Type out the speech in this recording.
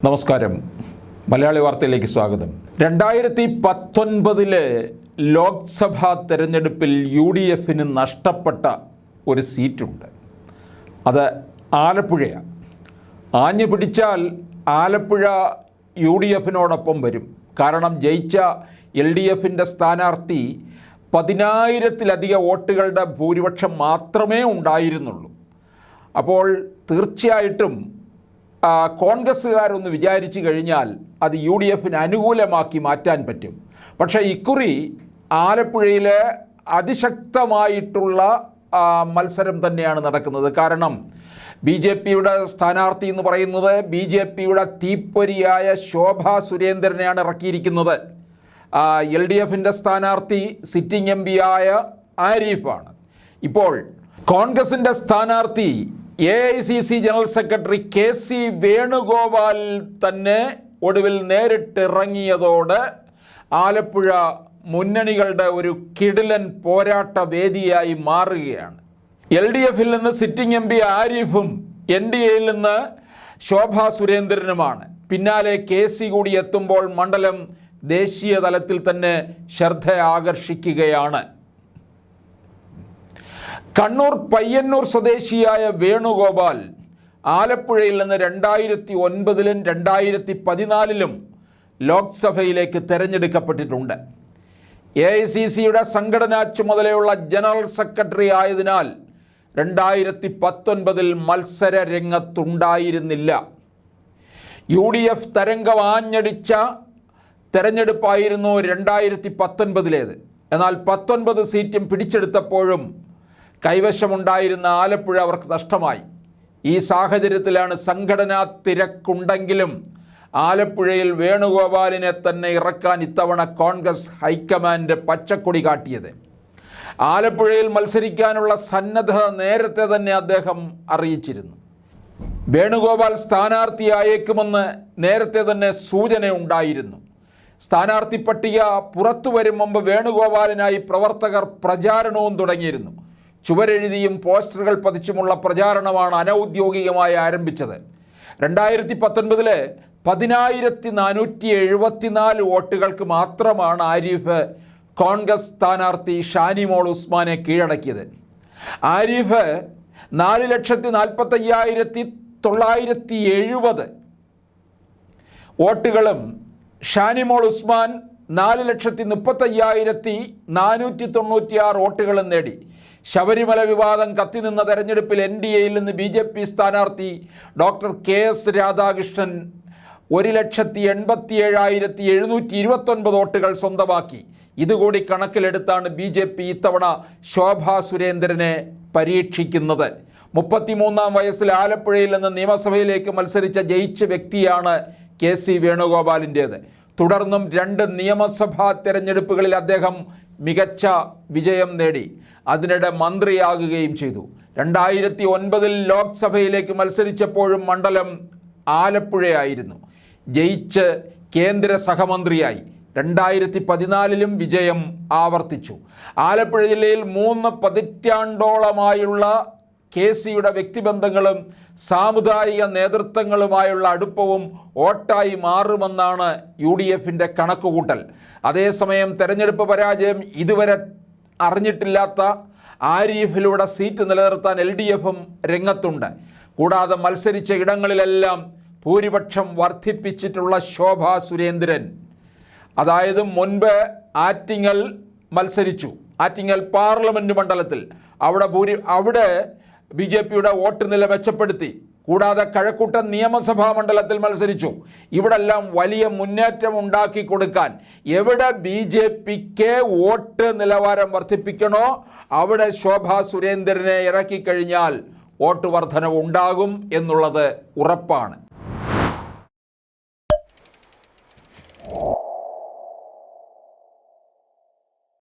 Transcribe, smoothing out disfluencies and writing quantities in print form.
നമസ്കാരം. മലയാളി വാർത്തയിലേക്ക് സ്വാഗതം. 2019 ലോക്സഭാ തെരഞ്ഞെടുപ്പിൽ UDFന് നഷ്ടപ്പെട്ട ഒരു സീറ്റുണ്ട്. അത് ആലപ്പുഴയാണ്. ആഞ്ഞു പിടിച്ചാൽ ആലപ്പുഴ UDFനോടൊപ്പം വരും. കാരണം ജയിച്ച LDFൻ്റെ സ്ഥാനാർത്ഥി 10,000-ലധികം വോട്ടുകളുടെ ഭൂരിപക്ഷം മാത്രമേ ഉണ്ടായിരുന്നുള്ളൂ. അപ്പോൾ തീർച്ചയായിട്ടും കോൺഗ്രസ്സുകാരൊന്ന് വിചാരിച്ചു കഴിഞ്ഞാൽ അത് UDFന് അനുകൂലമാക്കി മാറ്റാൻ പറ്റും. പക്ഷേ ഇക്കുറി ആലപ്പുഴയിൽ അതിശക്തമായിട്ടുള്ള മത്സരം തന്നെയാണ് നടക്കുന്നത്. കാരണം BJPയുടെ സ്ഥാനാർത്ഥി എന്ന് പറയുന്നത് BJPയുടെ തീപ്പൊരിയായ ശോഭാ സുരേന്ദ്രനെയാണ് ഇറക്കിയിരിക്കുന്നത്. LDFൻ്റെ സ്ഥാനാർത്ഥി സിറ്റിംഗ് MP ആയ ആരിഫാണ്. ഇപ്പോൾ കോൺഗ്രസിൻ്റെ സ്ഥാനാർത്ഥി AICC general secretary KC Venugopal തന്നെ ഒടുവിൽ നേരിട്ടിറങ്ങിയതോടെ ആലപ്പുഴ മുന്നണികളുടെ ഒരു കിടിലൻ പോരാട്ട വേദിയായി മാറുകയാണ്. LDFിൽ നിന്ന് സിറ്റിംഗ് MP ആരിഫും NDAയിൽ നിന്ന് ശോഭാ സുരേന്ദ്രനുമാണ്. പിന്നാലെ KC കൂടി എത്തുമ്പോൾ മണ്ഡലം ദേശീയ തലത്തിൽ തന്നെ ശ്രദ്ധ ആകർഷിക്കുകയാണ്. കണ്ണൂർ പയ്യന്നൂർ സ്വദേശിയായ വേണുഗോപാൽ ആലപ്പുഴയിൽ നിന്ന് 2009-ലും 2014-ലും ലോക്സഭയിലേക്ക് തിരഞ്ഞെടുക്കപ്പെട്ടിട്ടുണ്ട്. AICCയുടെ സംഘടനാ ചുമതലയുള്ള ജനറൽ സെക്രട്ടറി ആയതിനാൽ 2019 മത്സര രംഗത്തുണ്ടായിരുന്നില്ല. UDF തരംഗം ആഞ്ഞടിച്ച തെരഞ്ഞെടുപ്പായിരുന്നു 2019-ലേത്. എന്നാൽ 19 സീറ്റും പിടിച്ചെടുത്തപ്പോഴും കൈവശമുണ്ടായിരുന്ന ആലപ്പുഴ അവർക്ക് നഷ്ടമായി. ഈ സാഹചര്യത്തിലാണ് സംഘടനാ തിരക്കുണ്ടെങ്കിലും ആലപ്പുഴയിൽ വേണുഗോപാലിനെ തന്നെ ഇറക്കാൻ ഇത്തവണ കോൺഗ്രസ് ഹൈക്കമാൻഡ് പച്ചക്കൊടി കാട്ടിയത്. ആലപ്പുഴയിൽ മത്സരിക്കാനുള്ള സന്നദ്ധത നേരത്തെ തന്നെ അദ്ദേഹം അറിയിച്ചിരുന്നു. വേണുഗോപാൽ സ്ഥാനാർത്ഥിയായേക്കുമെന്ന് നേരത്തെ തന്നെ സൂചനയുണ്ടായിരുന്നു. സ്ഥാനാർത്ഥി പട്ടിക പുറത്തു വരും മുമ്പ് വേണുഗോപാലിനായി പ്രവർത്തകർ പ്രചാരണവും തുടങ്ങിയിരുന്നു. ചുവരെഴുതിയും പോസ്റ്ററുകൾ പതിച്ചുമുള്ള പ്രചാരണമാണ് അനൗദ്യോഗികമായി ആരംഭിച്ചത്. 2019 10,474 വോട്ടുകൾക്ക് മാത്രമാണ് ആരിഫ് കോൺഗ്രസ് സ്ഥാനാർത്ഥി ഷാനിമോൾ ഉസ്മാനെ കീഴടക്കിയത്. ആരിഫ് 4,45,970 വോട്ടുകളും ഷാനിമോൾ ഉസ്മാൻ 4,35,496 വോട്ടുകളും നേടി. ശബരിമല വിവാദം കത്തിനിന്ന തെരഞ്ഞെടുപ്പിൽ NDAയിൽ നിന്ന് BJP സ്ഥാനാർത്ഥി ഡോക്ടർ KS രാധാകൃഷ്ണൻ 1,87,729 വോട്ടുകൾ സ്വന്തമാക്കി. ഇതുകൂടി കണക്കിലെടുത്താണ് BJP ഇത്തവണ ശോഭാ സുരേന്ദ്രനെ പരീക്ഷിക്കുന്നത്. 33-ാം വയസ്സിൽ ആലപ്പുഴയിൽ നിന്ന് നിയമസഭയിലേക്ക് മത്സരിച്ച ജയിച്ച വ്യക്തിയാണ് KC വേണുഗോപാലിൻ്റേത്. തുടർന്നും 2 നിയമസഭാ തെരഞ്ഞെടുപ്പുകളിൽ അദ്ദേഹം മികച്ച വിജയം നേടി. അതിനിടെ മന്ത്രിയാകുകയും ചെയ്തു. 2009 ലോക്സഭയിലേക്ക് മത്സരിച്ചപ്പോഴും മണ്ഡലം ആലപ്പുഴയായിരുന്നു. ജയിച്ച് കേന്ദ്ര സഹമന്ത്രിയായി. 2014-ലും വിജയം ആവർത്തിച്ചു. ആലപ്പുഴ ജില്ലയിൽ 3 പതിറ്റാണ്ടോളമായുള്ള KCയുടെ വ്യക്തിബന്ധങ്ങളും സാമുദായിക നേതൃത്വങ്ങളുമായുള്ള അടുപ്പവും വോട്ടായി മാറുമെന്നാണ് UDFൻ്റെ കണക്കുകൂട്ടൽ. അതേസമയം തെരഞ്ഞെടുപ്പ് പരാജയം ഇതുവരെ അറിഞ്ഞിട്ടില്ലാത്ത ആരിഫിലൂടെ സീറ്റ് നിലനിർത്താൻ LDFും രംഗത്തുണ്ട്. കൂടാതെ മത്സരിച്ച ഇടങ്ങളിലെല്ലാം ഭൂരിപക്ഷം വർദ്ധിപ്പിച്ചിട്ടുള്ള ശോഭാ സുരേന്ദ്രൻ, അതായത് മുൻപ് ആറ്റിങ്ങൽ മത്സരിച്ചു, ആറ്റിങ്ങൽ പാർലമെൻറ്റ് മണ്ഡലത്തിൽ. അവിടെ BJPയുടെ വോട്ട് നില മെച്ചപ്പെടുത്തി. കൂടാതെ കഴക്കൂട്ടം നിയമസഭാ മണ്ഡലത്തിൽ മത്സരിച്ചു. ഇവിടെല്ലാം വലിയ മുന്നേറ്റം ഉണ്ടാക്കി കൊടുക്കാൻ എവിടെ BJPക്ക് വോട്ട് നിലവാരം വർദ്ധിപ്പിക്കണോ അവിടെ ശോഭാ സുരേന്ദ്രനെ ഇറക്കിക്കഴിഞ്ഞാൽ വോട്ട് വർധനവ് ഉണ്ടാകും എന്നുള്ളത് ഉറപ്പാണ്.